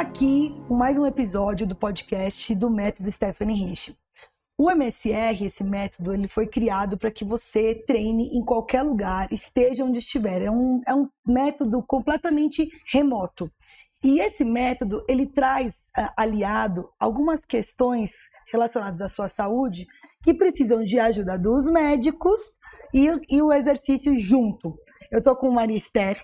aqui com mais um episódio do podcast do método Stephanie Rich. O MSR, esse método, ele foi criado para que você treine em qualquer lugar, esteja onde estiver. É um método completamente remoto. E esse método, ele traz aliado algumas questões relacionadas à sua saúde que precisam de ajuda dos médicos e o exercício junto. Eu estou com Maria Esther,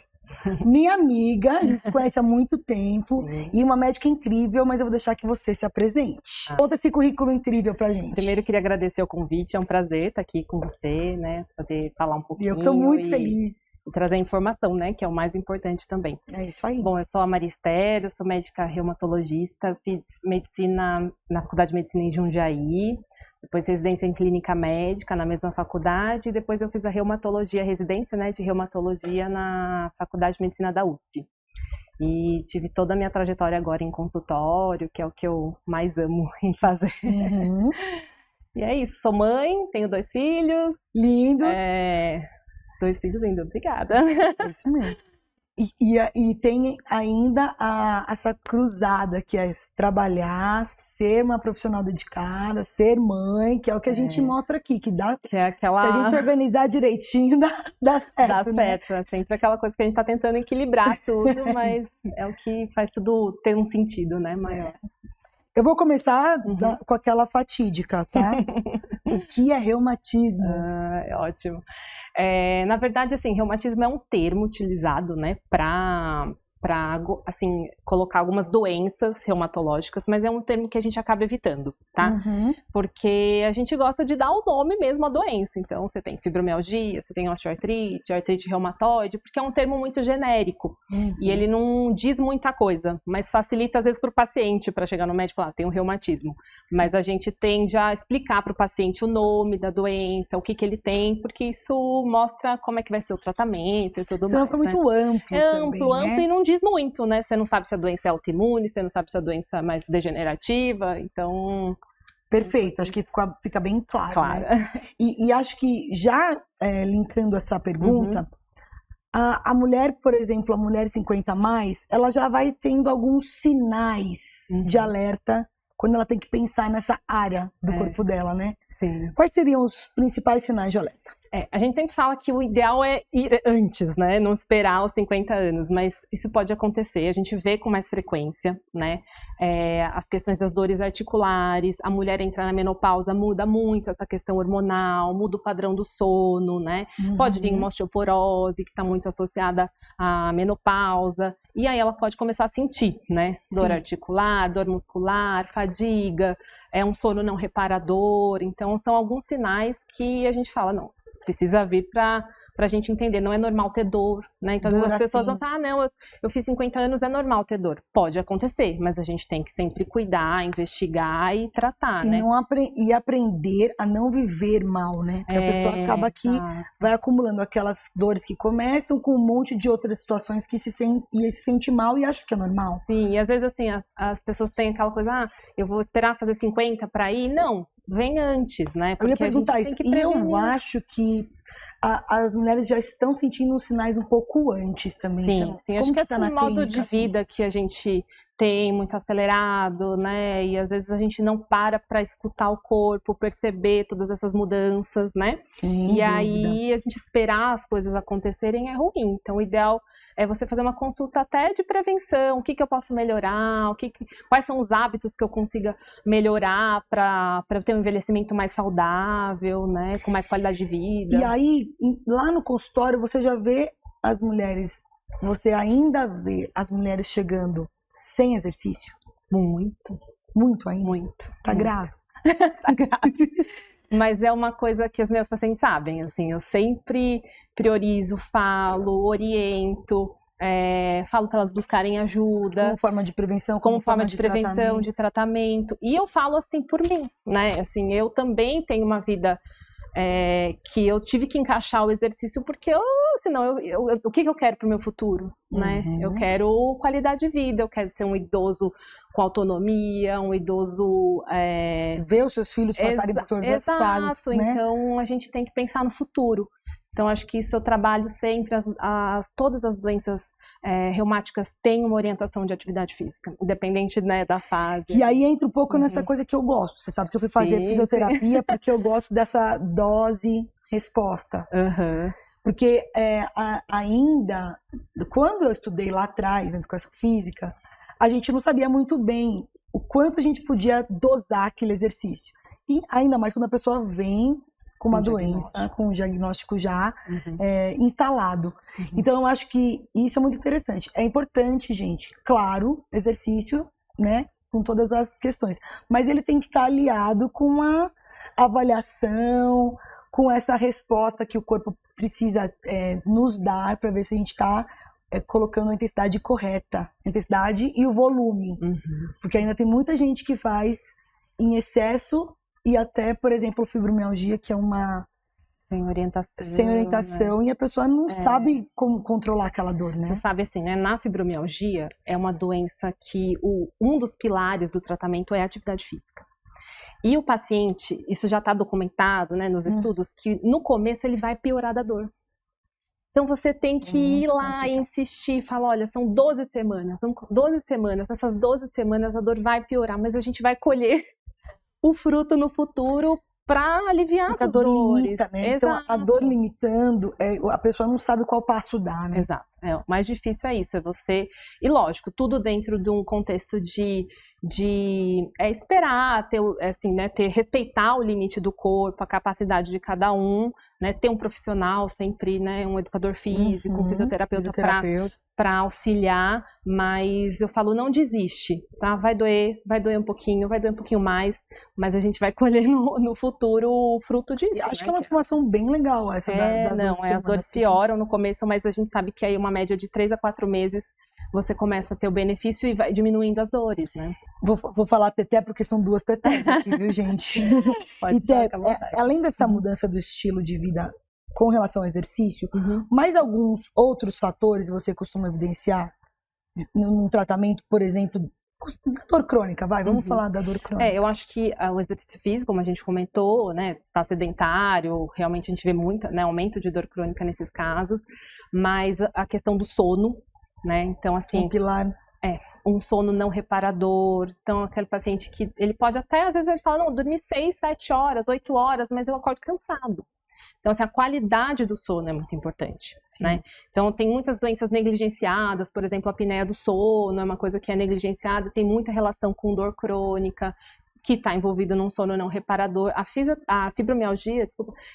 minha amiga, a gente se conhece há muito tempo, e uma médica incrível, mas eu vou deixar que você se apresente. Conta esse currículo incrível pra gente. Primeiro, eu queria agradecer o convite, é um prazer estar aqui com você, né, poder falar um pouquinho. Eu estou muito feliz. E trazer informação, né, que é o mais importante também. É isso aí. Bom, eu sou a Maria Esther, eu sou médica reumatologista, fiz medicina na Faculdade de Medicina em Jundiaí, depois residência em clínica médica na mesma faculdade, e depois eu fiz a reumatologia, residência, né, de reumatologia na Faculdade de Medicina da USP. E tive toda a minha trajetória agora em consultório, que é o que eu mais amo em fazer. Uhum. E é isso, sou mãe, tenho 2 filhos. Lindos. 2 filhos ainda, obrigada. É isso mesmo. E tem ainda essa cruzada que é trabalhar, ser uma profissional dedicada, ser mãe, que é o que a gente mostra aqui, que dá. Que é aquela... Se a gente organizar direitinho, dá certo. Dá né? certo, é sempre aquela coisa que a gente tá tentando equilibrar tudo, mas é o que faz tudo ter um sentido, né, maior. Eu vou começar com aquela fatídica, tá? O que é reumatismo? É ótimo. Na verdade, assim, reumatismo é um termo utilizado, né, para assim, colocar algumas doenças reumatológicas, mas é um termo que a gente acaba evitando, tá? Porque a gente gosta de dar o nome mesmo à doença. Então, você tem fibromialgia, você tem osteoartrite, artrite reumatoide, porque é um termo muito genérico. E ele não diz muita coisa, mas facilita às vezes para o paciente, para chegar no médico e falar, tem um reumatismo. Sim. Mas a gente tende a explicar para o paciente o nome da doença, o que ele tem, porque isso mostra como é que vai ser o tratamento e tudo mais. Então, fica muito amplo. Amplo, também, amplo, né? e não diz muito, né? Você não sabe se a doença é autoimune, você não sabe se a doença é mais degenerativa, então... Perfeito, acho que fica bem claro. Né? E acho que já linkando essa pergunta, a mulher, por exemplo, a mulher 50 a mais, ela já vai tendo alguns sinais de alerta quando ela tem que pensar nessa área do corpo dela, né? Sim. Quais seriam os principais sinais de alerta? A gente sempre fala que o ideal é ir antes, né? Não esperar os 50 anos, mas isso pode acontecer, a gente vê com mais frequência, né? As questões das dores articulares, a mulher entrar na menopausa muda muito essa questão hormonal, muda o padrão do sono, né? Pode vir uma osteoporose, que está muito associada à menopausa, e aí ela pode começar a sentir, né? Dor articular, dor muscular, fadiga, um sono não reparador, então são alguns sinais que a gente fala, não, precisa vir para a gente entender, não é normal ter dor, né? Então, às vezes as pessoas vão falar, não, eu fiz 50 anos, é normal ter dor. Pode acontecer, mas a gente tem que sempre cuidar, investigar e tratar, né? E aprender a não viver mal, né? Porque a pessoa acaba que vai acumulando aquelas dores que começam com um monte de outras situações que se sente mal e acha que é normal. Sim, e às vezes assim, as pessoas têm aquela coisa, eu vou esperar fazer 50 para ir. Não, vem antes, né? Porque eu ia perguntar isso, e eu acho que as mulheres já estão sentindo os sinais um pouco antes também. Sim, acho que esse modo de vida que a gente tem muito acelerado, né, e às vezes a gente não para escutar o corpo, perceber todas essas mudanças, né, e aí a gente esperar as coisas acontecerem é ruim, então o ideal é você fazer uma consulta até de prevenção, o que eu posso melhorar, quais são os hábitos que eu consiga melhorar para ter um envelhecimento mais saudável, né, com mais qualidade de vida. E aí, lá no consultório, você já vê as mulheres, você ainda vê as mulheres chegando sem exercício? Muito. Muito ainda? Muito. Tá grave? Tá grave. Mas é uma coisa que as minhas pacientes sabem, assim, eu sempre priorizo, falo, oriento, falo para elas buscarem ajuda. Como forma de prevenção, como forma de prevenção, de tratamento. E eu falo assim por mim, né? Assim, eu também tenho uma vida que eu tive que encaixar o exercício porque senão o que eu quero para o meu futuro, né? Eu quero qualidade de vida, eu quero ser um idoso com autonomia, um idoso... Ver os seus filhos passarem por todas as fases, né? Então a gente tem que pensar no futuro. Então, acho que isso eu trabalho sempre, todas as doenças reumáticas têm uma orientação de atividade física, independente, né, da fase. E aí entra um pouco nessa coisa que eu gosto. Você sabe que eu fui fazer fisioterapia porque eu gosto dessa dose-resposta. Porque ainda, quando eu estudei lá atrás, na educação física, a gente não sabia muito bem o quanto a gente podia dosar aquele exercício. E ainda mais quando a pessoa vem com uma doença, com um diagnóstico já instalado. Então, eu acho que isso é muito interessante. É importante, gente, claro, exercício, né, com todas as questões. Mas ele tem que estar aliado com a avaliação, com essa resposta que o corpo precisa nos dar para ver se a gente está colocando a intensidade correta, a intensidade e o volume. Porque ainda tem muita gente que faz em excesso e até, por exemplo, fibromialgia, que é uma... Sem orientação. Sem orientação, né? E a pessoa não sabe como controlar aquela dor, né? Você sabe assim, né? Na fibromialgia é uma doença que um dos pilares do tratamento é a atividade física. E o paciente, isso já está documentado, né, nos estudos, que no começo ele vai piorar da dor. Então você tem que ir lá e insistir, falar, olha, são 12 semanas, essas 12 semanas a dor vai piorar, mas a gente vai colher o fruto no futuro para aliviar essas dores. A dor limita, né? Então a dor limitando, a pessoa não sabe qual passo dar, né? Exato. O mais difícil é isso, é você... E lógico, tudo dentro de um contexto de esperar, respeitar o limite do corpo, a capacidade de cada um, né? Ter um profissional sempre, né? Um educador físico, um fisioterapeuta para auxiliar, mas eu falo, não desiste, tá? Vai doer um pouquinho mais, mas a gente vai colher no futuro o fruto disso. Acho que é uma informação bem legal essa das dores. As dores pioram no começo, mas a gente sabe que aí uma média de 3 a 4 meses você começa a ter o benefício e vai diminuindo as dores, né? Vou falar teté porque são 2 tetés aqui, viu, gente? Pode além dessa mudança do estilo de vida com relação ao exercício, mais alguns outros fatores você costuma evidenciar num tratamento, por exemplo, da dor crônica, vamos falar da dor crônica. Eu acho que o exercício físico, como a gente comentou, né, tá sedentário, realmente a gente vê muito, né, aumento de dor crônica nesses casos, mas a questão do sono, né, então assim... Um pilar. Um sono não reparador, então aquele paciente que ele pode até, às vezes ele fala, não, dormi 6, 7 horas, 8 horas, mas eu acordo cansado. Então, assim, a qualidade do sono é muito importante, né? Então, tem muitas doenças negligenciadas, por exemplo, a apneia do sono é uma coisa que é negligenciada, tem muita relação com dor crônica, que está envolvido num sono não reparador. A fibromialgia,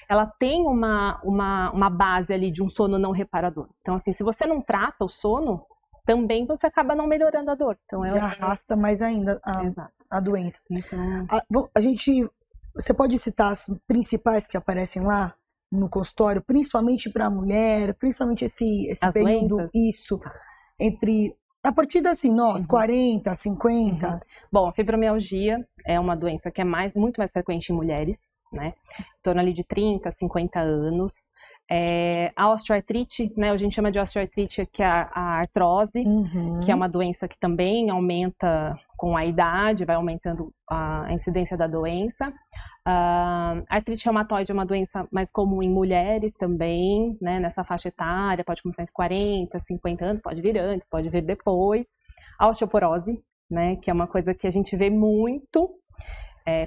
ela tem uma base ali de um sono não reparador. Então, assim, se você não trata o sono, também você acaba não melhorando a dor. Então, arrasta mais ainda a doença. Então... Você pode citar as principais que aparecem lá no consultório, principalmente para a mulher, principalmente esse período, doenças? A partir da 40, 50. Bom, a fibromialgia é uma doença que é muito mais frequente em mulheres, né? Em torno ali de 30, 50 anos. A osteoartrite, né, a gente chama de osteoartrite, que é a artrose, que é uma doença que também aumenta com a idade, vai aumentando a incidência da doença. A artrite reumatoide é uma doença mais comum em mulheres também, né, nessa faixa etária, pode começar entre 40, 50 anos, pode vir antes, pode vir depois. A osteoporose, né, que é uma coisa que a gente vê muito,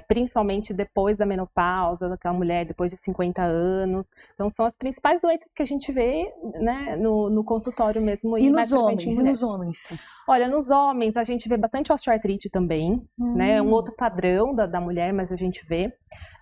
principalmente depois da menopausa, daquela mulher depois de 50 anos. Então, são as principais doenças que a gente vê, né, no consultório mesmo. E nos homens? Olha, nos homens a gente vê bastante osteoartrite também, né, um outro padrão da mulher, mas a gente vê.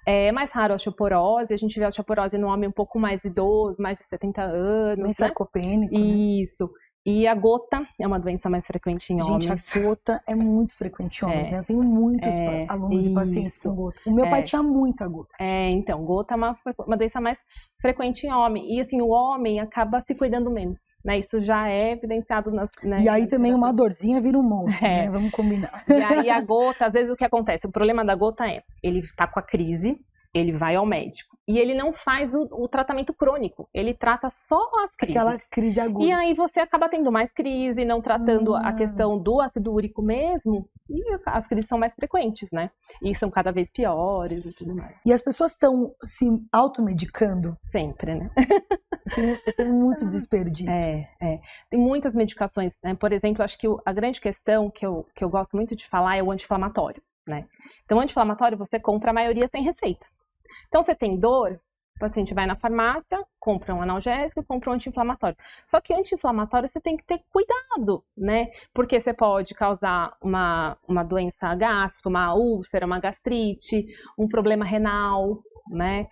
É mais raro a osteoporose, a gente vê a osteoporose no homem um pouco mais idoso, mais de 70 anos. Mais sarcopênico, né? Isso. E a gota é uma doença mais frequente em homens. Gente, a gota é muito frequente em homens, né? Eu tenho muitos alunos e pacientes com gota. O meu pai tinha muita gota. Então, gota é uma doença mais frequente em homem. E, assim, o homem acaba se cuidando menos, né? Isso já é evidenciado nas... Né, e aí também uma dorzinha vira um monstro, né? Vamos combinar. E aí a gota, às vezes o que acontece? O problema da gota ele tá com a crise, ele vai ao médico. E ele não faz o tratamento crônico, ele trata só as crises. Aquela crise aguda. E aí você acaba tendo mais crise, não tratando a questão do ácido úrico mesmo, e as crises são mais frequentes, né? E são cada vez piores e tudo mais. E as pessoas estão se automedicando? Sempre, né? Eu tenho muito desespero disso. Tem muitas medicações, né? Por exemplo, acho que a grande questão que eu gosto muito de falar é o anti-inflamatório, né? Então, o anti-inflamatório você compra a maioria sem receita. Então, você tem dor, o paciente vai na farmácia, compra um analgésico e compra um anti-inflamatório. Só que anti-inflamatório você tem que ter cuidado, né? Porque você pode causar uma doença gástrica, uma úlcera, uma gastrite, um problema renal, né?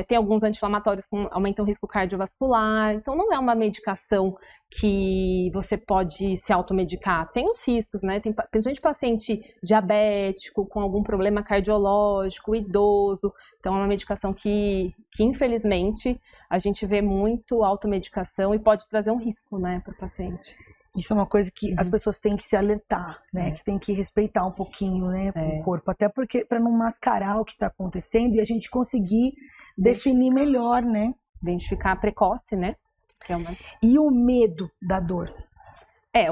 Tem alguns anti-inflamatórios que aumentam o risco cardiovascular. Então, não é uma medicação que você pode se automedicar. Tem os riscos, né? Tem principalmente paciente diabético, com algum problema cardiológico, idoso. Então, é uma medicação que infelizmente, a gente vê muito automedicação e pode trazer um risco, né, para o paciente. Isso é uma coisa que as pessoas têm que se alertar, né? Que tem que respeitar um pouquinho, né, o corpo. Até porque, para não mascarar o que está acontecendo e a gente conseguir definir melhor, né? Identificar precoce, né? Que é E o medo da dor?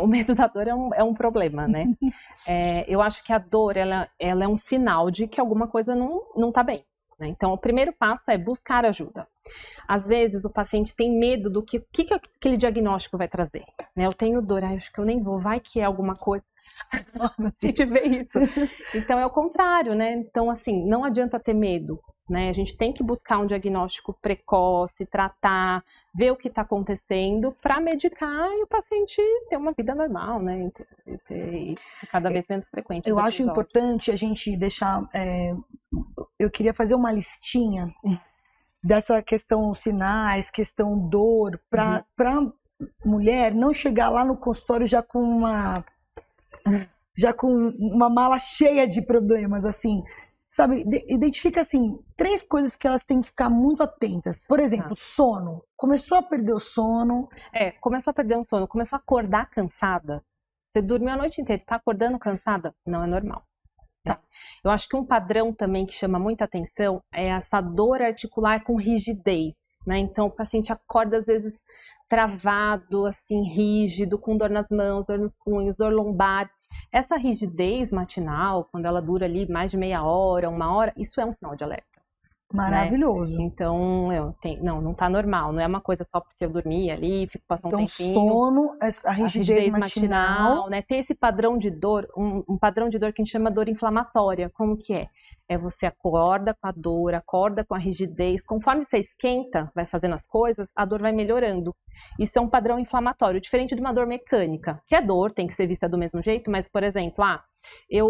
O medo da dor é um problema, né? Eu acho que a dor, ela é um sinal de que alguma coisa não está bem. Né? Então, o primeiro passo é buscar ajuda. Às vezes, o paciente tem medo do que aquele diagnóstico vai trazer. Né? Eu tenho dor, acho que eu nem vou, vai que é alguma coisa. A gente vê isso. Então, é o contrário, né? Então, assim, não adianta ter medo. Né? A gente tem que buscar um diagnóstico precoce, tratar, ver o que está acontecendo para medicar e o paciente ter uma vida normal, né? E ter cada vez menos frequente. Eu acho importante a gente deixar... eu queria fazer uma listinha dessa questão sinais, questão dor, para mulher não chegar lá no consultório já com uma mala cheia de problemas, assim... Sabe, identifica, assim, 3 coisas que elas têm que ficar muito atentas. Por exemplo, sono. Começou a perder o sono. Começou a perder o sono, começou a acordar cansada. Você dormiu a noite inteira, tá acordando cansada? Não é normal. Tá. Eu acho que um padrão também que chama muita atenção é essa dor articular com rigidez, né? Então, o paciente acorda, às vezes, travado, assim, rígido, com dor nas mãos, dor nos punhos, dor lombar. Essa rigidez matinal, quando ela dura ali mais de meia hora, 1 hora, isso é um sinal de alerta. Maravilhoso. Né? Então, não tá normal, não é uma coisa só porque eu dormi ali, fico passando um tempinho. Então, sono, a rigidez matinal. Né? Ter esse padrão de dor, um padrão de dor que a gente chama dor inflamatória. Como que é? Você acorda com a dor, acorda com a rigidez. Conforme você esquenta, vai fazendo as coisas, a dor vai melhorando. Isso é um padrão inflamatório, diferente de uma dor mecânica, que é dor, tem que ser vista do mesmo jeito, mas, por exemplo, eu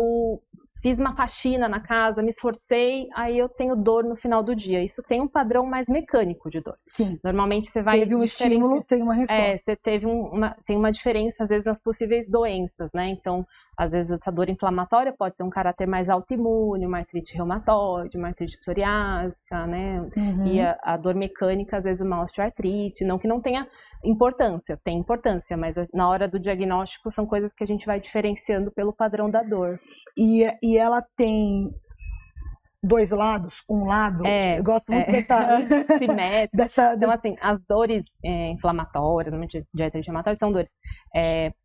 fiz uma faxina na casa, me esforcei, aí eu tenho dor no final do dia. Isso tem um padrão mais mecânico de dor. Sim. Normalmente você vai... Teve um estímulo, tem uma resposta. Você tem uma diferença, às vezes, nas possíveis doenças, né? Então, às vezes, essa dor inflamatória pode ter um caráter mais autoimune, uma artrite reumatoide, uma artrite psoriásica, né? E a dor mecânica, às vezes, uma osteoartrite. Não que não tenha importância, tem importância, mas na hora do diagnóstico são coisas que a gente vai diferenciando pelo padrão da dor. E ela tem 2 lados, um lado, eu gosto muito dessa... Então, assim, as dores inflamatórias, de artrite reumatoide, são dores,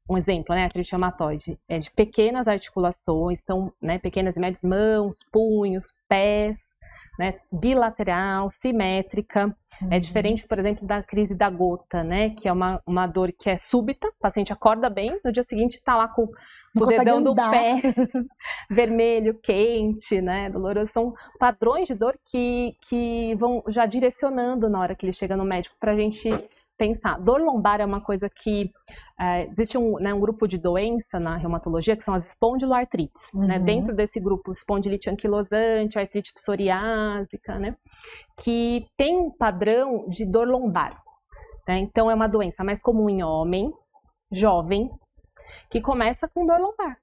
um exemplo, né, artrite reumatoide, de pequenas articulações, então, né, pequenas e médias, mãos, punhos, pés, né, bilateral, simétrica, é diferente, por exemplo, da crise da gota, né, que é uma dor que é súbita, o paciente acorda bem, no dia seguinte tá lá com o dedão do pé vermelho, quente, né, doloroso. São padrões de dor que vão já direcionando na hora que ele chega no médico pra gente pensar. Dor lombar é uma coisa que existe um grupo de doença na reumatologia que são as espondiloartrites, né? Dentro desse grupo, espondilite anquilosante, artrite psoriásica, né? Que tem um padrão de dor lombar, né? Então é uma doença mais comum em homem, jovem, que começa com dor lombar.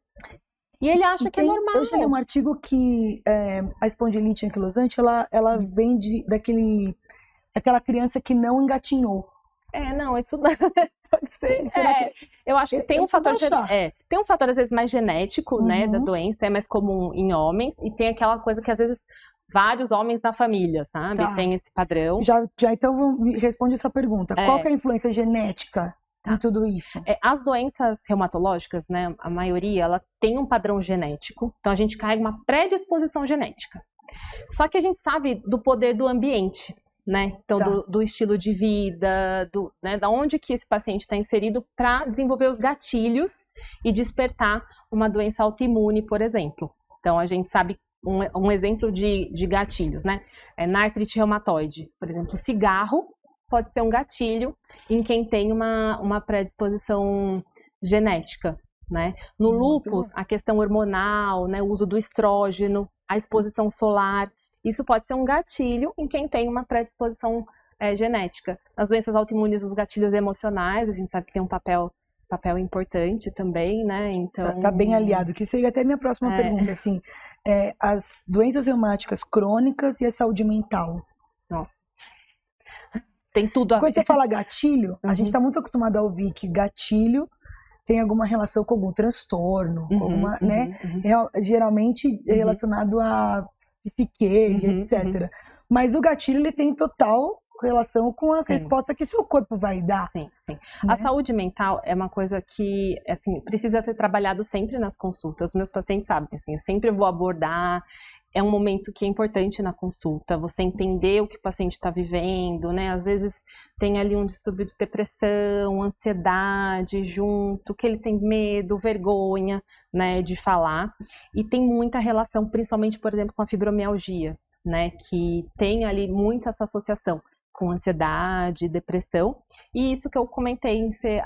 E ele acha que é normal. Eu já li um artigo que a espondilite anquilosante, ela vem daquela criança que não engatinhou. Não, isso pode ser. Eu acho que tem um fator, tem um fator às vezes mais genético, né, da doença, é mais comum em homens, e tem aquela coisa que às vezes vários homens na família, sabe? Tá. Tem esse padrão. Já então responde essa pergunta. Qual que é a influência genética em tudo isso? As doenças reumatológicas, né, a maioria, ela tem um padrão genético, então a gente carrega uma predisposição genética. Só que a gente sabe do poder do ambiente. né? Então, do estilo de vida, né? Da onde que esse paciente está inserido para desenvolver os gatilhos e despertar uma doença autoimune, por exemplo. Então, a gente sabe um exemplo de gatilhos, né? Na artrite reumatoide, por exemplo, o cigarro pode ser um gatilho em quem tem uma predisposição genética, né? No lúpus, a questão hormonal, né? O uso do estrógeno, a exposição solar, isso pode ser um gatilho em quem tem uma predisposição genética. Nas doenças autoimunes, os gatilhos emocionais, a gente sabe que tem um papel importante também, né? Então tá bem aliado, que seria até minha próxima pergunta, assim, as doenças reumáticas crônicas e a saúde mental. Nossa, tem tudo a ver. Quando você fala gatilho, a gente está muito acostumado a ouvir que gatilho tem alguma relação com algum transtorno, com alguma, né? Geralmente relacionado a psique, etc. Mas o gatilho, ele tem total relação com a resposta que seu corpo vai dar. Sim, sim. Né? A saúde mental é uma coisa que, assim, precisa ser trabalhado sempre nas consultas. Os meus pacientes sabem, assim, eu sempre vou abordar. É um momento que é importante na consulta, você entender o que o paciente está vivendo, né? Às vezes tem ali um distúrbio de depressão, ansiedade junto, que ele tem medo, vergonha, né, de falar. E tem muita relação, principalmente, por exemplo, com a fibromialgia, né? Que tem ali muito essa associação com ansiedade, depressão, e isso que eu comentei em ser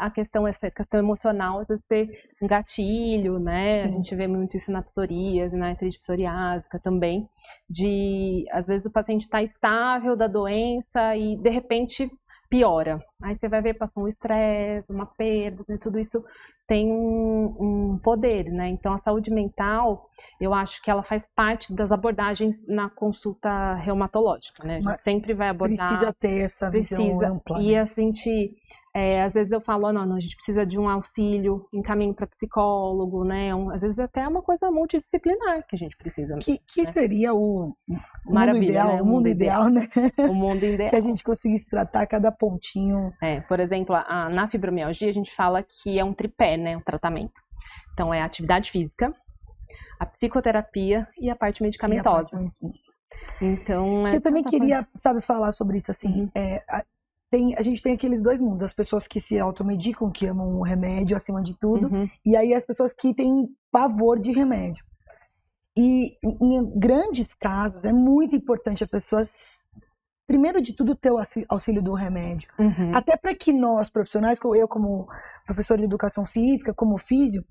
essa questão emocional, de ter um gatilho, né? Sim. A gente vê muito isso na psoríase, na artrite psoriásica também, de às vezes o paciente está estável da doença e de repente piora. Aí você vai ver, passou um estresse, uma perda, né? Tudo isso tem um poder, né? Então a saúde mental, eu acho que ela faz parte das abordagens na consulta reumatológica, né? A gente sempre vai abordar. Precisa ter essa visão ampla. E a gente, às vezes eu falo, não, a gente precisa de um auxílio, encaminho para psicólogo, né? Às vezes até uma coisa multidisciplinar que a gente precisa. Que seria o mundo ideal, né? O mundo ideal, né? O mundo ideal. Que a gente conseguisse tratar cada pontinho. Por exemplo, na fibromialgia a gente fala que é um tripé, né, o tratamento. Então é a atividade física, a psicoterapia e a parte medicamentosa. Então, eu também queria, falar sobre isso, assim, a gente tem aqueles dois mundos, as pessoas que se automedicam, que amam o remédio acima de tudo, e aí as pessoas que têm pavor de remédio. E em grandes casos é muito importante a pessoa, primeiro de tudo, ter o auxílio do remédio. Até para que nós, profissionais, eu como professor de educação física, como físio,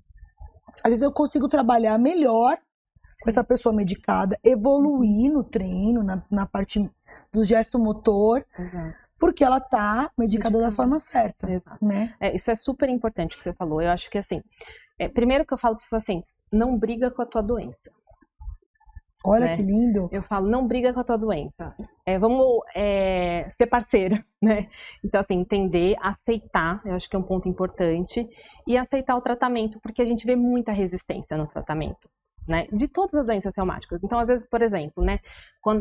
às vezes eu consigo trabalhar melhor com essa pessoa medicada, evoluir no treino, na parte do gesto motor, porque ela tá medicada da forma certa. Né? Isso é super importante o que você falou. Eu acho que, assim, primeiro que eu falo para os pacientes, não briga com a tua doença. Olha, né? Que lindo. Eu falo, não briga com a tua doença. Vamos ser parceira, né? Então, assim, entender, aceitar, eu acho que é um ponto importante, e aceitar o tratamento, porque a gente vê muita resistência no tratamento, né? De todas as doenças reumáticas. Então, às vezes, por exemplo, né?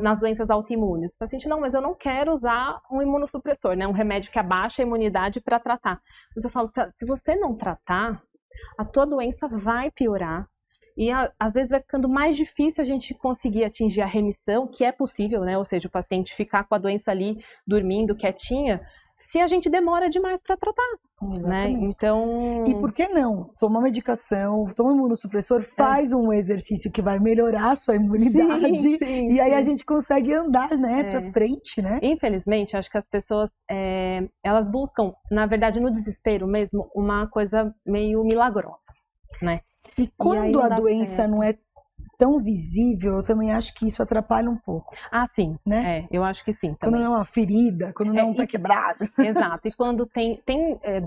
Nas doenças autoimunes, o paciente, não, mas eu não quero usar um imunossupressor, né? Um remédio que abaixa a imunidade para tratar. Mas eu falo, se você não tratar, a tua doença vai piorar. E às vezes vai ficando mais difícil a gente conseguir atingir a remissão, que é possível, né? Ou seja, o paciente ficar com a doença ali, dormindo, quietinha, se a gente demora demais para tratar, né? Então... E por que não? Toma medicação, toma imunossupressor, faz um exercício que vai melhorar a sua imunidade, sim, e aí a gente consegue andar, né, pra frente, né? Infelizmente, acho que as pessoas, elas buscam, na verdade, no desespero mesmo, uma coisa meio milagrosa, né? E quando a doença não é tão visível, eu também acho que isso atrapalha um pouco. Ah, sim. Né? Eu acho que sim. Quando também. não é uma ferida, quando não é um pé quebrado. Exato. E quando tem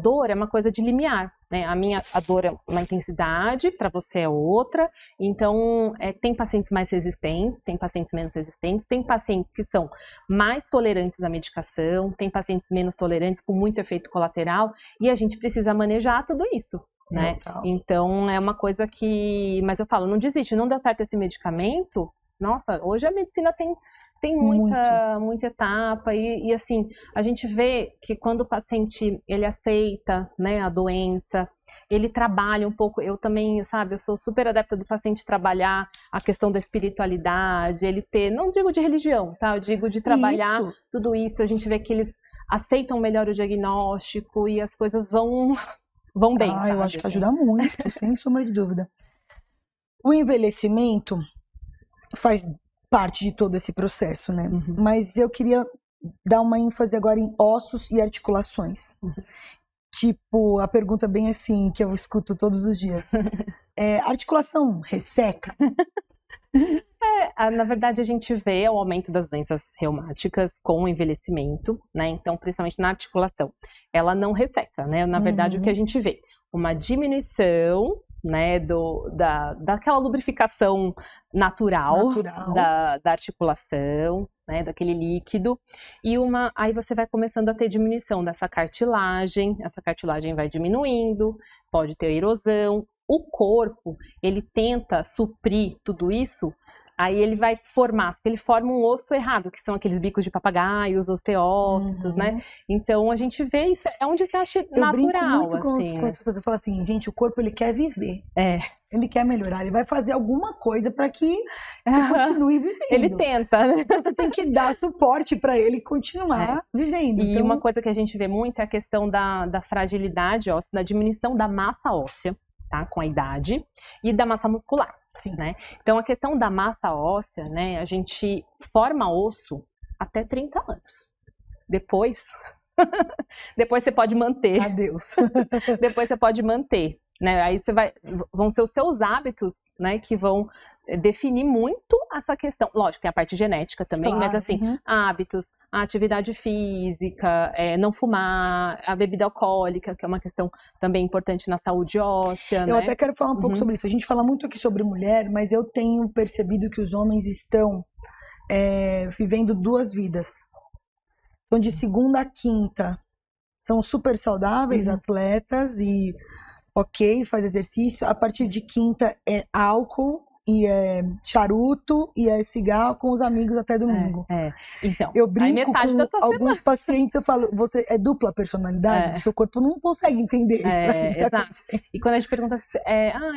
dor, é uma coisa de limiar. Né? A dor é uma intensidade, para você é outra. Então, tem pacientes mais resistentes, tem pacientes menos resistentes, tem pacientes que são mais tolerantes à medicação, tem pacientes menos tolerantes, com muito efeito colateral, e a gente precisa manejar tudo isso. Né? Então é uma coisa que, mas eu falo, não desiste, não dá certo esse medicamento. Nossa, hoje a medicina tem Tem muita etapa e assim, a gente vê que quando o paciente, ele aceita, né, a doença, ele trabalha um pouco, eu também, sabe, eu sou super adepta do paciente trabalhar a questão da espiritualidade, ele ter, não digo de religião, tá, eu digo de trabalhar tudo isso, a gente vê que eles aceitam melhor o diagnóstico e as coisas vão bem. Ah, eu acho que ajuda muito, sem sombra de dúvida. O envelhecimento faz parte de todo esse processo, né? Mas eu queria dar uma ênfase agora em ossos e articulações. Tipo, a pergunta bem assim, que eu escuto todos os dias. Articulação resseca? Na verdade, a gente vê o aumento das doenças reumáticas com o envelhecimento, né? Então, principalmente na articulação. Ela não resseca, né? Na verdade, o que a gente vê? Uma diminuição, né, daquela lubrificação natural. Da articulação, né, daquele líquido, e aí você vai começando a ter diminuição dessa cartilagem, essa cartilagem vai diminuindo, pode ter erosão, o corpo, ele tenta suprir tudo isso, aí ele vai formar, porque ele forma um osso errado, que são aqueles bicos de papagaio, os osteófitos, né? Então a gente vê isso, é um desgaste natural. Eu brinco muito com as pessoas, eu falo assim, gente, o corpo ele quer viver. Ele quer melhorar, ele vai fazer alguma coisa para que ele continue vivendo. Ele tenta, né? Você tem que dar suporte para ele continuar vivendo. E uma coisa que a gente vê muito é a questão da fragilidade óssea, da diminuição da massa óssea, tá? Com a idade, e da massa muscular. Sim. Né? Então, a questão da massa óssea, né? A gente forma osso até 30 anos. Depois você pode manter. Adeus. Depois você pode manter. Né? Aí vão ser os seus hábitos, né, que vão definir muito essa questão. Lógico, tem a parte genética também, claro, mas assim, hábitos, a atividade física, não fumar, a bebida alcoólica, que é uma questão também importante na saúde óssea. Eu até quero falar um pouco sobre isso. A gente fala muito aqui sobre mulher, mas eu tenho percebido que os homens estão vivendo duas vidas. Então, de segunda a quinta, são super saudáveis, atletas e faz exercício. A partir de quinta é álcool e é charuto e é cigarro com os amigos até domingo. Então, eu brinco com alguns pacientes, eu falo, você é dupla personalidade? O seu corpo não consegue entender isso. Exato. E quando a gente pergunta,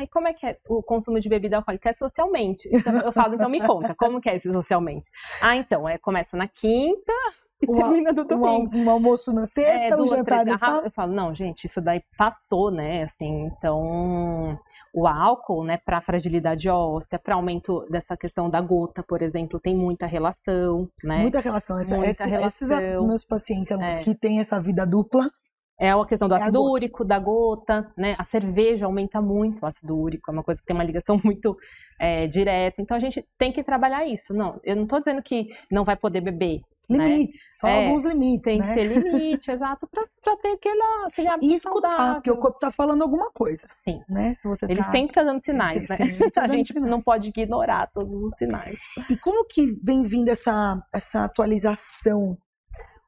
e como é que é o consumo de bebida alcoólica? É socialmente. Então, eu falo, então me conta, como que é socialmente? Então, começa na quinta... E termina no domingo. Um almoço na sexta, um jantar no sábado. Eu falo, não, gente, isso daí passou, né, assim, então, o álcool, né, para fragilidade óssea, para aumento dessa questão da gota, por exemplo, tem muita relação, né. Muita relação. Esses meus pacientes que têm essa vida dupla. É a questão do ácido úrico, da gota, né, a cerveja aumenta muito o ácido úrico, é uma coisa que tem uma ligação muito direta, então a gente tem que trabalhar isso. Não, eu não tô dizendo que não vai poder beber. Limites, só alguns limites, tem que ter limite, exato, pra ter aquele hábito e escutar, saudável. Porque o corpo tá falando alguma coisa. Sim. Né? Se você Ele sempre tá dando sinais, né? A gente não pode ignorar todos os sinais. E como que vem vindo essa atualização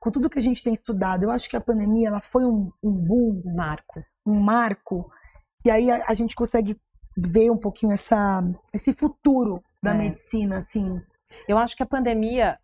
com tudo que a gente tem estudado? Eu acho que a pandemia, ela foi um boom. Um marco. E aí a gente consegue ver um pouquinho esse futuro da medicina, assim. Eu acho que a pandemia,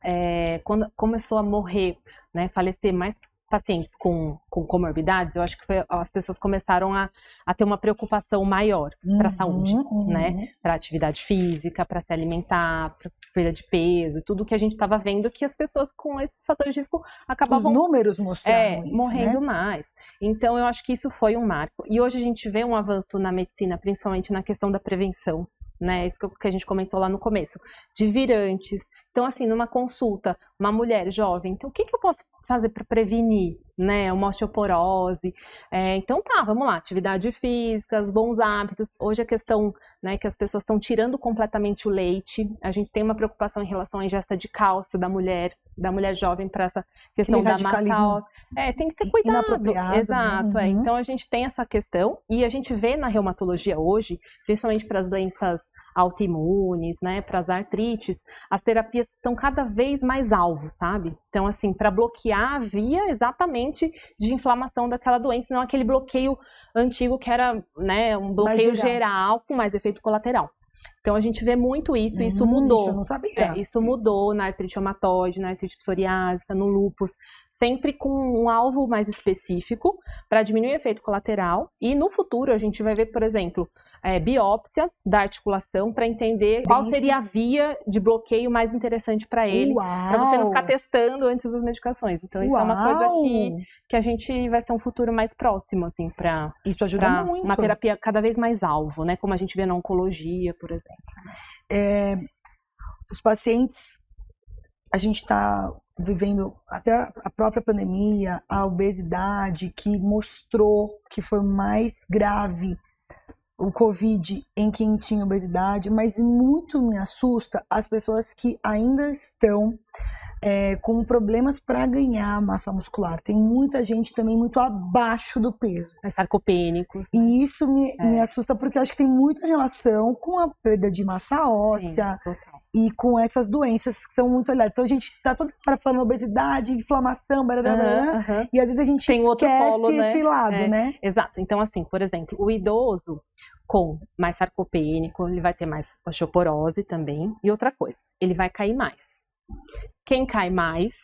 quando começou a morrer, né, falecer mais pacientes com comorbidades, eu acho que as pessoas começaram a ter uma preocupação maior para a saúde, né, para atividade física, para se alimentar, para perda de peso, tudo que a gente estava vendo que as pessoas com esses fatores de risco acabavam... Os números mostraram isso, morrendo mais. Então, eu acho que isso foi um marco. E hoje a gente vê um avanço na medicina, principalmente na questão da prevenção, né, isso que a gente comentou lá no começo, de vir antes. Então, assim, numa consulta, uma mulher jovem, então o que eu posso fazer para prevenir, né, uma osteoporose? Então vamos lá, atividade física, bons hábitos. Hoje a questão, né, que as pessoas estão tirando completamente o leite, a gente tem uma preocupação em relação à ingesta de cálcio da mulher jovem para essa questão da massa óssea. Tem que ter cuidado. Exato, Então a gente tem essa questão e a gente vê na reumatologia hoje, principalmente para as doenças autoimunes, né, para as artrites, as terapias estão cada vez mais alvos, sabe? Então, assim, para bloquear a via exatamente de inflamação daquela doença, não aquele bloqueio antigo que era, né, um bloqueio geral com mais efeito colateral. Então a gente vê muito isso, e isso mudou. Isso eu não sabia. Isso mudou na artrite reumatoide, na artrite psoriásica, no lúpus, sempre com um alvo mais específico para diminuir o efeito colateral. E no futuro a gente vai ver, por exemplo, biópsia da articulação para entender qual seria a via de bloqueio mais interessante para ele, para você não ficar testando antes das medicações. Então isso é uma coisa que a gente vai ser um futuro mais próximo, assim, para uma terapia cada vez mais alvo, né? Como a gente vê na oncologia, por exemplo. Os pacientes, a gente está vivendo até a própria pandemia, a obesidade, que mostrou que foi mais grave o Covid em quem tinha obesidade, mas muito me assusta as pessoas que ainda estão com problemas para ganhar massa muscular. Tem muita gente também muito abaixo do peso. Sarcopênicos. Né? E isso me assusta porque eu acho que tem muita relação com a perda de massa óssea. Sim, total. E com essas doenças que são muito olhadas. Então a gente tá toda hora falando obesidade, inflamação, e às vezes a gente tem outro polo, esse lado, né? Exato. Então, assim, por exemplo, o idoso com mais sarcopênico, ele vai ter mais osteoporose também. E outra coisa, ele vai cair mais. Quem cai mais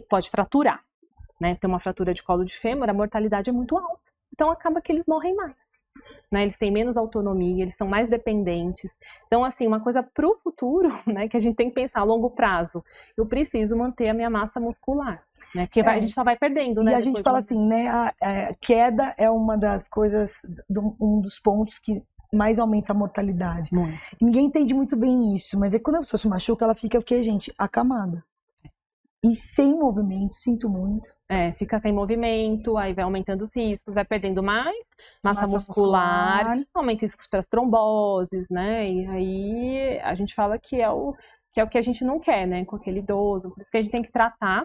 pode fraturar, né? Tem uma fratura de colo de fêmur, a mortalidade é muito alta. Então acaba que eles morrem mais, né? Eles têm menos autonomia, eles são mais dependentes. Então, assim, uma coisa pro futuro, né, que a gente tem que pensar a longo prazo, eu preciso manter a minha massa muscular, né? Porque a gente só vai perdendo, né? E a gente fala assim, né, a queda é uma das coisas, um dos pontos que mais aumenta a mortalidade. Muito. Ninguém entende muito bem isso, mas quando a pessoa se machuca, ela fica o quê, gente? Acamada. E sem movimento, sinto muito. Fica sem movimento, aí vai aumentando os riscos, vai perdendo mais massa muscular, aumenta riscos para as tromboses, né? E aí a gente fala que é o que a gente não quer, né? Com aquele idoso. Por isso que a gente tem que tratar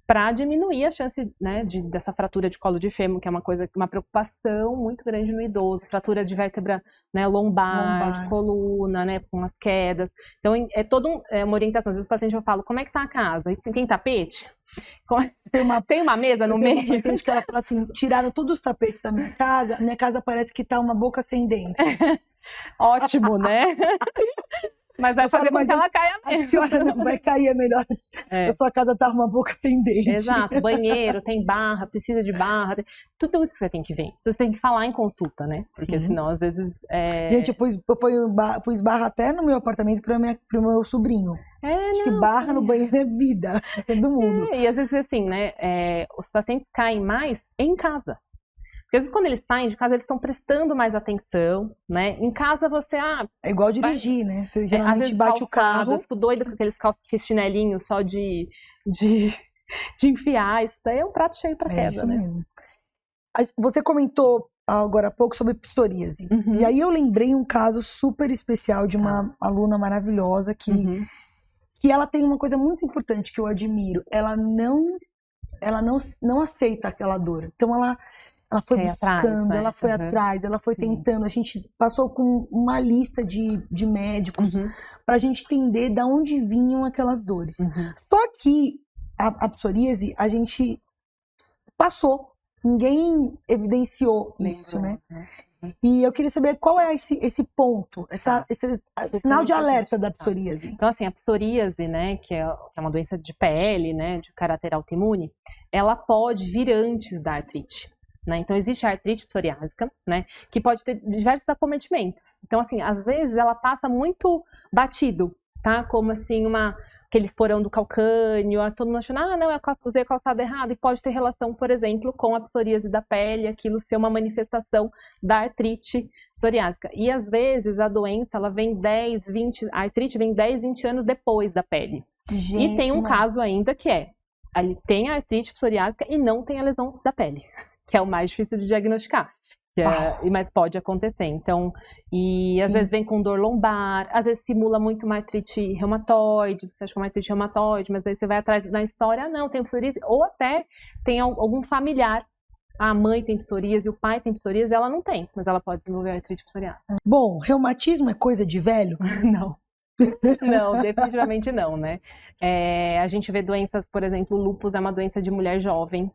para diminuir a chance, né, dessa fratura de colo de fêmur, que é uma preocupação muito grande no idoso, fratura de vértebra, né, lombar, de coluna, né, com as quedas. Então, é toda uma orientação. Às vezes o paciente eu falo, como é que tá a casa? Tem tapete? Tem uma mesa no meio? Tem uma paciente que ela fala assim, tiraram todos os tapetes da minha casa parece que tá uma boca sem dente. Ótimo, né? Mas vai fazer com que ela caia mesmo. A senhora não vai cair, é melhor. A sua casa tá uma boca tem dente. Exato, banheiro, tem barra, precisa de barra. Tudo isso você tem que ver. Isso você tem que falar em consulta, né? Porque senão, às vezes... Gente, eu pus barra até no meu apartamento pro meu sobrinho. Acho que barra no banheiro é vida. Todo mundo. E às vezes, assim, né? Os pacientes caem mais em casa. Porque às vezes quando eles saem de casa, eles estão prestando mais atenção, né? Em casa você, é igual dirigir, né? Você geralmente bate o carro. Eu fico doida com aqueles chinelinhos só de enfiar. Isso daí é um prato cheio para queda, né? Mesmo. Você comentou agora há pouco sobre psoríase. E aí eu lembrei um caso super especial de uma aluna maravilhosa que ela tem uma coisa muito importante que eu admiro. Ela não aceita aquela dor. Então ela foi buscando, ela foi atrás, ela foi tentando. A gente passou com uma lista de médicos pra gente entender de onde vinham aquelas dores. Só que a psoríase, a gente passou. Ninguém evidenciou isso, né? E eu queria saber qual é esse ponto, esse sinal de alerta da psoríase. Então, assim, a psoríase, né, que é uma doença de pele, né, de caráter autoimune, ela pode vir antes da artrite. Né? Então, existe a artrite psoriásica, né, que pode ter diversos acometimentos. Então, assim, às vezes ela passa muito batido, tá? Como, assim, aquele esporão do calcânio, todo mundo achando, não, eu usei a calçada errada, e pode ter relação, por exemplo, com a psoríase da pele, aquilo ser uma manifestação da artrite psoriásica. E, às vezes, a doença, ela vem a artrite vem 10, 20 anos depois da pele. E tem um caso ainda que ele tem a artrite psoriásica e não tem a lesão da pele, que é o mais difícil de diagnosticar. Mas pode acontecer. Então, às vezes vem com dor lombar, às vezes simula muito uma artrite reumatoide, você acha que é uma artrite reumatoide, mas aí você vai atrás da história, não, tem psoríase, ou até tem algum familiar, a mãe tem psoríase, o pai tem psoríase, ela não tem, mas ela pode desenvolver artrite psoriásica. Bom, reumatismo é coisa de velho? Não. Não, definitivamente não, né? A gente vê doenças, por exemplo, o lúpus é uma doença de mulher jovem,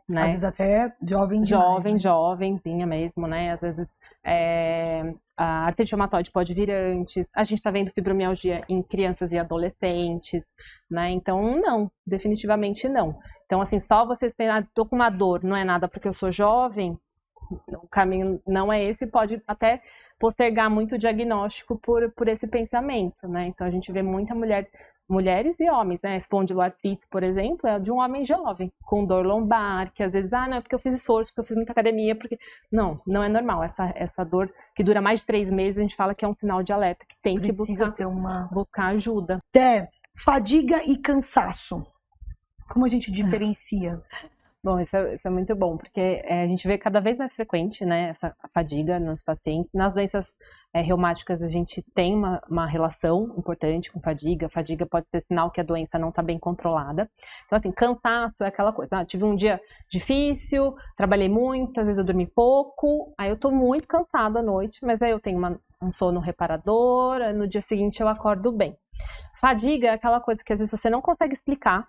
né? Às vezes até jovem demais, jovenzinha mesmo, né? Às vezes A artrite reumatoide pode vir antes, a gente está vendo fibromialgia em crianças e adolescentes, né? Então, não, definitivamente não. Então, assim, só você esperar, tô com uma dor, não é nada porque eu sou jovem, o caminho não é esse, pode até postergar muito o diagnóstico por esse pensamento, né? Então, a gente vê muita mulheres e homens, né? Espondiloartrite, por exemplo, é de um homem jovem, com dor lombar, que às vezes, não é porque eu fiz esforço, porque eu fiz muita academia, porque... Não é normal. Essa dor que dura mais de 3 meses, a gente fala que é um sinal de alerta, que tem que buscar ajuda. Té, fadiga e cansaço. Como a gente diferencia? Bom, isso é muito bom, porque a gente vê cada vez mais frequente, né, essa fadiga nos pacientes. Nas doenças reumáticas, a gente tem uma relação importante com fadiga. Fadiga pode ser sinal que a doença não está bem controlada. Então, assim, cansaço é aquela coisa. Tive um dia difícil, trabalhei muito, às vezes eu dormi pouco, aí eu tô muito cansada à noite, mas aí eu tenho um sono reparador, no dia seguinte eu acordo bem. Fadiga é aquela coisa que às vezes você não consegue explicar,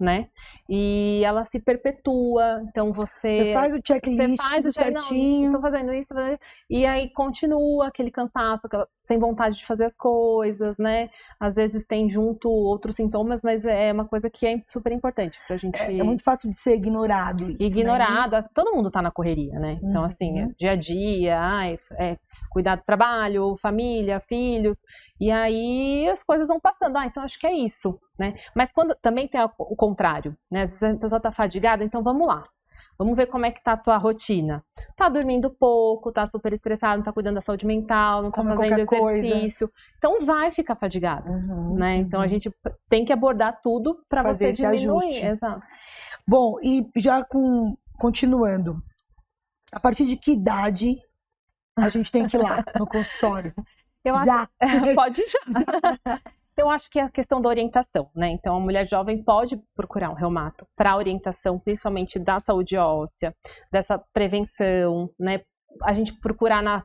né? E ela se perpetua, então você faz o checklist, tudo certinho. Não, tô fazendo isso, e aí continua aquele cansaço, sem vontade de fazer as coisas, né? Às vezes tem junto outros sintomas, mas é uma coisa que é super importante pra gente... É muito fácil de ser ignorado. Ignorado, né? Todo mundo tá na correria, né? Então, assim, dia a dia, cuidar do trabalho, família, filhos, e aí as coisas vão passando. Então acho que é isso, né? Mas quando também tem o contrário, né? Às vezes a pessoa tá fadigada, então vamos lá. Vamos ver como é que tá a tua rotina. Tá dormindo pouco, tá super estressado, não tá cuidando da saúde mental, não tá fazendo exercício. Então vai ficar fadigado, né? Então a gente tem que abordar tudo para você diminuir. Ajuste. Exato. Bom, e já continuando, a partir de que idade a gente tem que ir lá no consultório? Pode já. Eu acho que é a questão da orientação, né? Então, a mulher jovem pode procurar um reumato para orientação, principalmente da saúde óssea, dessa prevenção, né? A gente procurar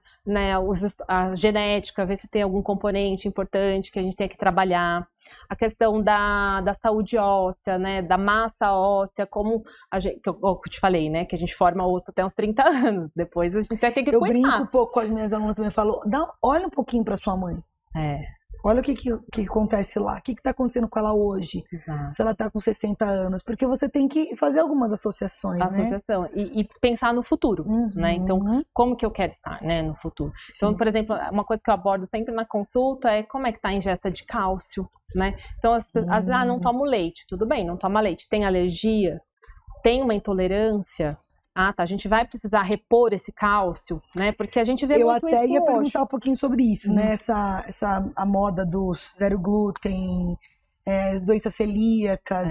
a genética, ver se tem algum componente importante que a gente tem que trabalhar. A questão da saúde óssea, né? Da massa óssea, como que eu te falei, né? Que a gente forma osso até uns 30 anos. Depois a gente vai ter que cuidar. Eu brinco um pouco com as minhas alunas também, falo, olha um pouquinho para sua mãe. Olha o que acontece lá, o que está acontecendo com ela hoje, Exato. Se ela está com 60 anos, porque você tem que fazer algumas associações, né? E pensar no futuro, né? Então, como que eu quero estar, né, no futuro? Sim. Então, por exemplo, uma coisa que eu abordo sempre na consulta é como é que está a ingesta de cálcio, né? Então, as pessoas, não tomo leite, tudo bem, não toma leite, tem alergia, tem uma intolerância... a gente vai precisar repor esse cálcio, né? Porque a gente vê muito isso hoje. Eu até ia perguntar um pouquinho sobre isso, né? A moda dos zero glúten, as doenças celíacas.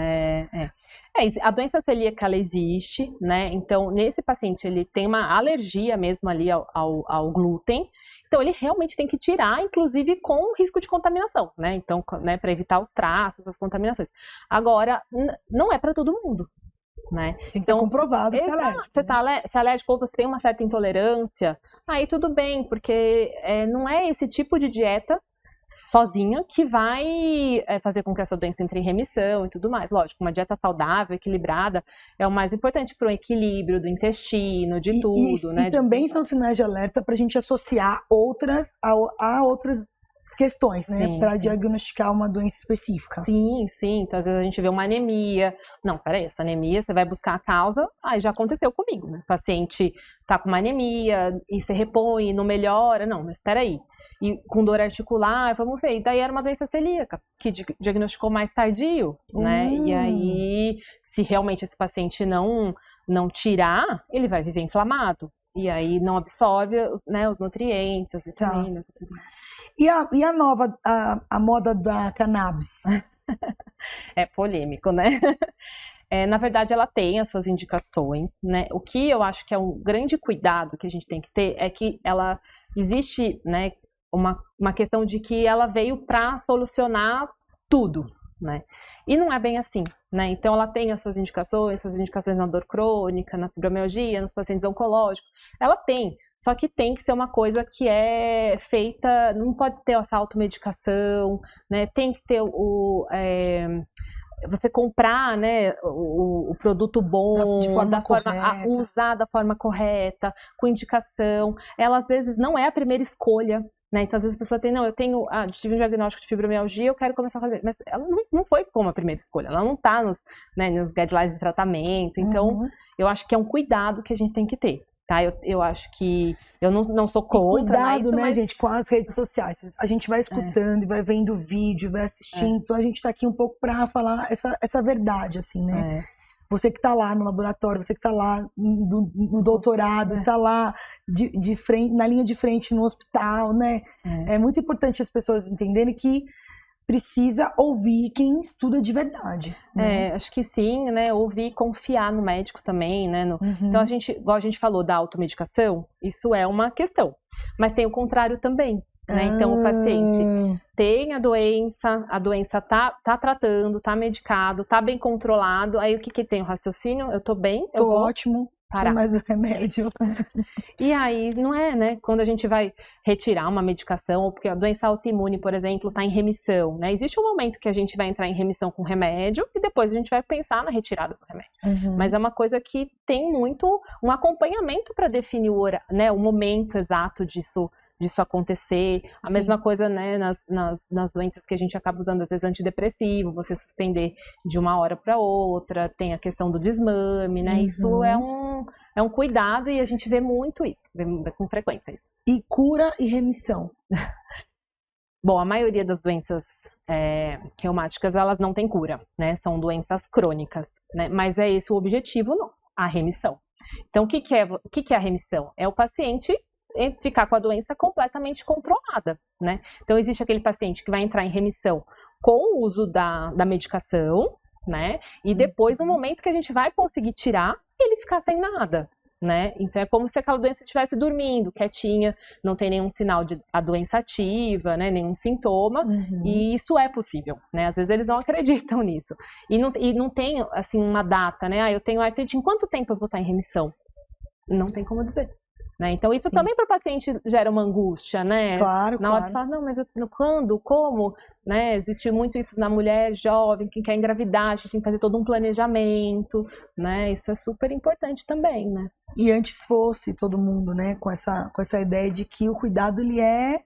A doença celíaca, ela existe, né? Então, nesse paciente, ele tem uma alergia mesmo ali ao glúten. Então, ele realmente tem que tirar, inclusive com risco de contaminação, né? Então, né, para evitar os traços, as contaminações. Agora, não é para todo mundo. Né? Tem que ter comprovado que é alérgico. Você é alérgico ou você tem uma certa intolerância, aí tudo bem, porque não é esse tipo de dieta sozinha que vai fazer com que a sua doença entre em remissão e tudo mais. Lógico, uma dieta saudável, equilibrada, é o mais importante para o equilíbrio do intestino, de tudo. Né? E também são sinais de alerta para a gente associar outras a outras questões, né, para diagnosticar uma doença específica. Sim. Então, às vezes a gente vê uma anemia. Não, peraí, essa anemia, você vai buscar a causa, já aconteceu comigo, né? O paciente tá com uma anemia e se repõe e não melhora. Não, mas peraí. E com dor articular, vamos ver. E daí era uma doença celíaca, que diagnosticou mais tardio, né? E aí, se realmente esse paciente não tirar, ele vai viver inflamado. E aí não absorve os nutrientes, as vitaminas e tudo mais. E a nova, a moda da cannabis? É polêmico, né? Na verdade, ela tem as suas indicações, né? O que eu acho que é um grande cuidado que a gente tem que ter é que ela existe, né, uma questão de que ela veio para solucionar tudo, né? E não é bem assim, né? Então ela tem as suas indicações na dor crônica, na fibromialgia, nos pacientes oncológicos. Ela tem, só que tem que ser uma coisa que é feita, não pode ter essa automedicação, né? Tem que ter você comprar, né, o produto bom, usar da forma correta, com indicação, ela às vezes não é a primeira escolha, né? Então às vezes a pessoa tem, eu tive um diagnóstico de fibromialgia, eu quero começar a fazer, mas ela não foi como a primeira escolha, ela não está nos guidelines de tratamento, então eu acho que é um cuidado que a gente tem que ter. Tá, eu acho que eu não sou contra. Cuidado, isso, né, gente, com as redes sociais. A gente vai escutando e vai vendo vídeo, vai assistindo. Então a gente tá aqui um pouco pra falar essa verdade, assim, né? Você que tá lá no laboratório, você que tá lá no doutorado, tá lá de frente, na linha de frente no hospital, né? É muito importante as pessoas entenderem que precisa ouvir quem estuda de verdade. Né? Acho que sim, né? Ouvir e confiar no médico também, né? Então, igual a gente falou da automedicação, isso é uma questão. Mas tem o contrário também, né? Então, o paciente tem a doença tá tratando, tá medicado, tá bem controlado, aí o que tem? O raciocínio, eu tô bem, eu vou ótimo. Parar. Mais o remédio. E aí, não é, né? Quando a gente vai retirar uma medicação, ou porque a doença autoimune, por exemplo, está em remissão, né? Existe um momento que a gente vai entrar em remissão com remédio e depois a gente vai pensar na retirada do remédio. Mas é uma coisa que tem muito um acompanhamento para definir o momento exato disso acontecer. A mesma coisa, né, nas doenças que a gente acaba usando, às vezes, antidepressivo, você suspender de uma hora para outra, tem a questão do desmame, né, isso é um cuidado e a gente vê muito isso, vê com frequência isso. E cura e remissão? Bom, a maioria das doenças reumáticas, elas não têm cura, né, são doenças crônicas, né, mas é esse o objetivo nosso, a remissão. Então, o que é a remissão? É o paciente ficar com a doença completamente controlada, né? Então, existe aquele paciente que vai entrar em remissão com o uso da medicação, né? E depois, no momento que a gente vai conseguir tirar, ele ficar sem nada, né? Então, é como se aquela doença estivesse dormindo, quietinha, não tem nenhum sinal de a doença ativa, né? Nenhum sintoma, e isso é possível, né? Às vezes eles não acreditam nisso. E não tem, assim, uma data, né? Eu tenho artrite, em quanto tempo eu vou estar em remissão? Não tem como dizer. Né? Então, isso também para o paciente gera uma angústia, né? Claro, na hora você fala, não, mas quando, como? Né? Existe muito isso na mulher jovem que quer engravidar, a gente tem que fazer todo um planejamento, né? Isso é super importante também, né? E antes fosse todo mundo, né, com essa ideia de que o cuidado, ele é...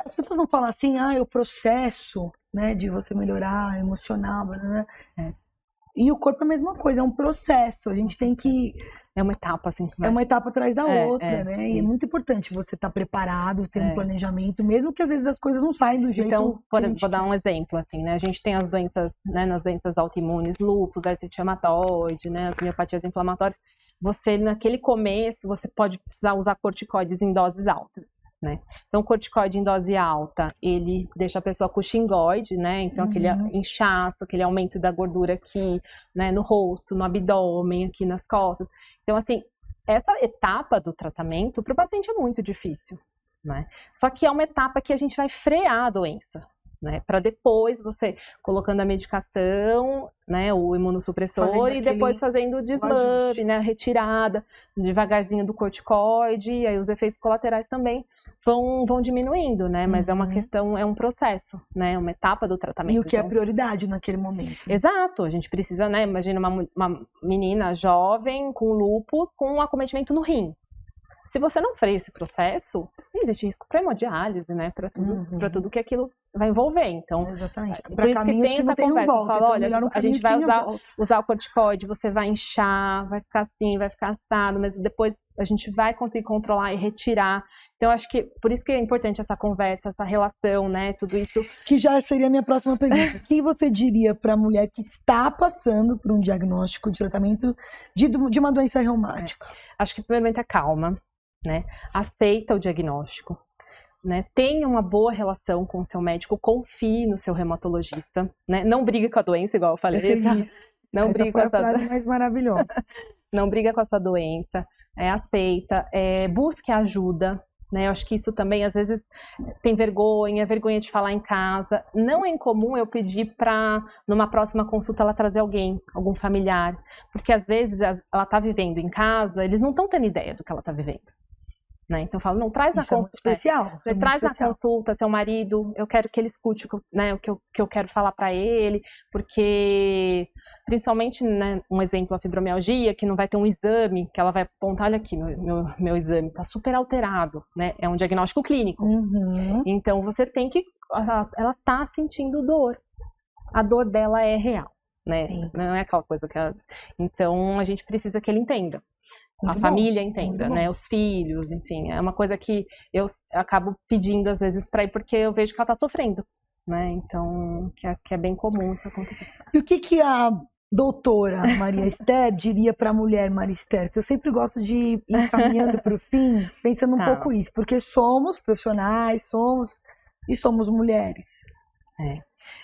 As pessoas não falam assim, o processo, né, de você melhorar emocional, né? E o corpo é a mesma coisa, é um processo, a gente tem que... É uma etapa, assim. É uma etapa atrás da outra, né? E é muito importante você estar preparado, ter um planejamento, mesmo que às vezes as coisas não saem do jeito então, vou dar um exemplo, assim, né? A gente tem as doenças, né, nas doenças autoimunes, lúpus, artrite reumatoide, né, as miopatias inflamatórias. Você, naquele começo, você pode precisar usar corticoides em doses altas. Né? Então, o corticoide em dose alta, ele deixa a pessoa com xingoide, né? Então, aquele inchaço, aquele aumento da gordura aqui, né? No rosto, no abdômen, aqui nas costas. Então, assim, essa etapa do tratamento para o paciente é muito difícil, né? Só que é uma etapa que a gente vai frear a doença, né? Para depois você colocando a medicação, né? O imunossupressor e depois fazendo o desmame, né? A retirada devagarzinho do corticoide, e aí os efeitos colaterais também vão diminuindo, né? Mas é uma questão, é um processo, né? Uma etapa do tratamento. E o que é prioridade naquele momento. Exato, a gente precisa, né? Imagina uma menina jovem com lúpus, com um acometimento no rim. Se você não freia esse processo, existe risco para hemodiálise, né? Para tudo que aquilo vai envolver. Então, exatamente. Por isso que tem essa conversa. Fala, olha, a gente vai usar o corticoide, você vai inchar, vai ficar assim, vai ficar assado, mas depois a gente vai conseguir controlar e retirar. Então, acho que por isso que é importante essa conversa, essa relação, né? Tudo isso. Que já seria a minha próxima pergunta. O que você diria para a mulher que está passando por um diagnóstico de tratamento de uma doença reumática? Acho que primeiramente é calma. Né? Aceita o diagnóstico, né? Tenha uma boa relação com o seu médico, confie no seu reumatologista, né? Não brigue com a doença, igual eu falei. Não brigue com a frase mais maravilhosa. Não briga com a sua doença, aceita, busque ajuda. Né? Eu acho que isso também, às vezes, tem vergonha de falar em casa. Não é incomum eu pedir para, numa próxima consulta, ela trazer algum familiar. Porque, às vezes, ela está vivendo em casa, eles não estão tendo ideia do que ela está vivendo. Né? Então eu falo, não, traz na consulta. Especial. Você traz na consulta seu marido, eu quero que ele escute o que eu quero falar para ele, porque principalmente, né, um exemplo, a fibromialgia, que não vai ter um exame, que ela vai apontar, olha aqui, meu exame está super alterado, né? É um diagnóstico clínico. Então você tem que, ela está sentindo dor. A dor dela é real, né? Sim. Não é aquela coisa que Então a gente precisa que ele entenda. Muito a família entenda, né? Os filhos, enfim. É uma coisa que eu acabo pedindo às vezes para ir, porque eu vejo que ela tá sofrendo, né? Então, que é bem comum isso acontecer. E o que a doutora Maria Esther diria para a mulher Maria Esther? Que eu sempre gosto de ir encaminhando para o fim, pensando um pouco isso, porque somos profissionais, somos mulheres.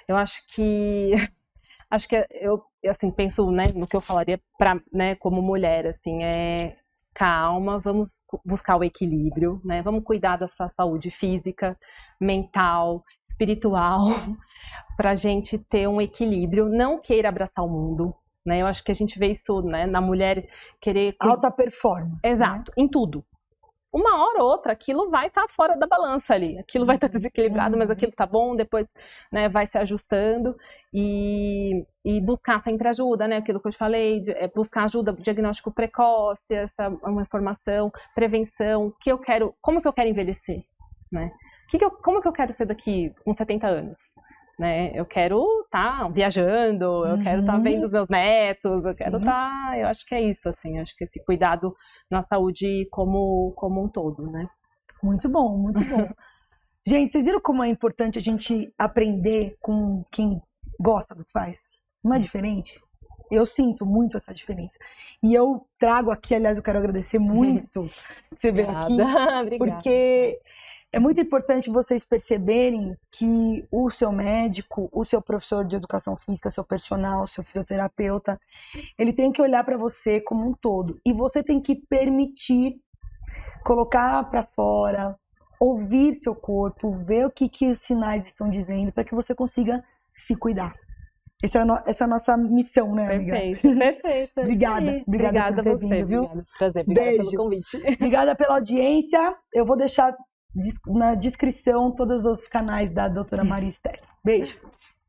Eu acho que eu assim penso, né, no que eu falaria para, né, como mulher, assim, calma, vamos buscar o equilíbrio, né? Vamos cuidar dessa saúde física, mental, espiritual, para a gente ter um equilíbrio. Não queira abraçar o mundo, né? Eu acho que a gente vê isso, né, na mulher querer alta performance. Exato, né? Em tudo. Uma hora ou outra, aquilo vai estar fora da balança ali. Aquilo vai estar desequilibrado, mas aquilo tá bom, depois, né, vai se ajustando. E buscar sempre ajuda, né? Aquilo que eu te falei, buscar ajuda, diagnóstico precoce, uma informação, prevenção. Como que eu quero envelhecer, né? Como que eu quero ser daqui com 70 anos? Né? Eu quero estar viajando, eu quero estar vendo os meus netos, eu quero estar... Eu acho que é isso, assim, acho que esse cuidado na saúde como um todo, né? Muito bom, muito bom. Gente, vocês viram como é importante a gente aprender com quem gosta do que faz? Não é diferente? Eu sinto muito essa diferença. E eu trago aqui, aliás, eu quero agradecer muito que você veio aqui, Obrigada. Porque... é muito importante vocês perceberem que o seu médico, o seu professor de educação física, seu personal, seu fisioterapeuta, ele tem que olhar para você como um todo. E você tem que permitir, colocar para fora, ouvir seu corpo, ver o que os sinais estão dizendo para que você consiga se cuidar. Essa é a nossa missão, né, amiga? Perfeito. Obrigada por ter vindo, viu? Prazer, obrigada Beijo. pelo convite. Obrigada pela audiência. Eu vou deixar na descrição todos os canais da doutora Maria Esther. Beijo.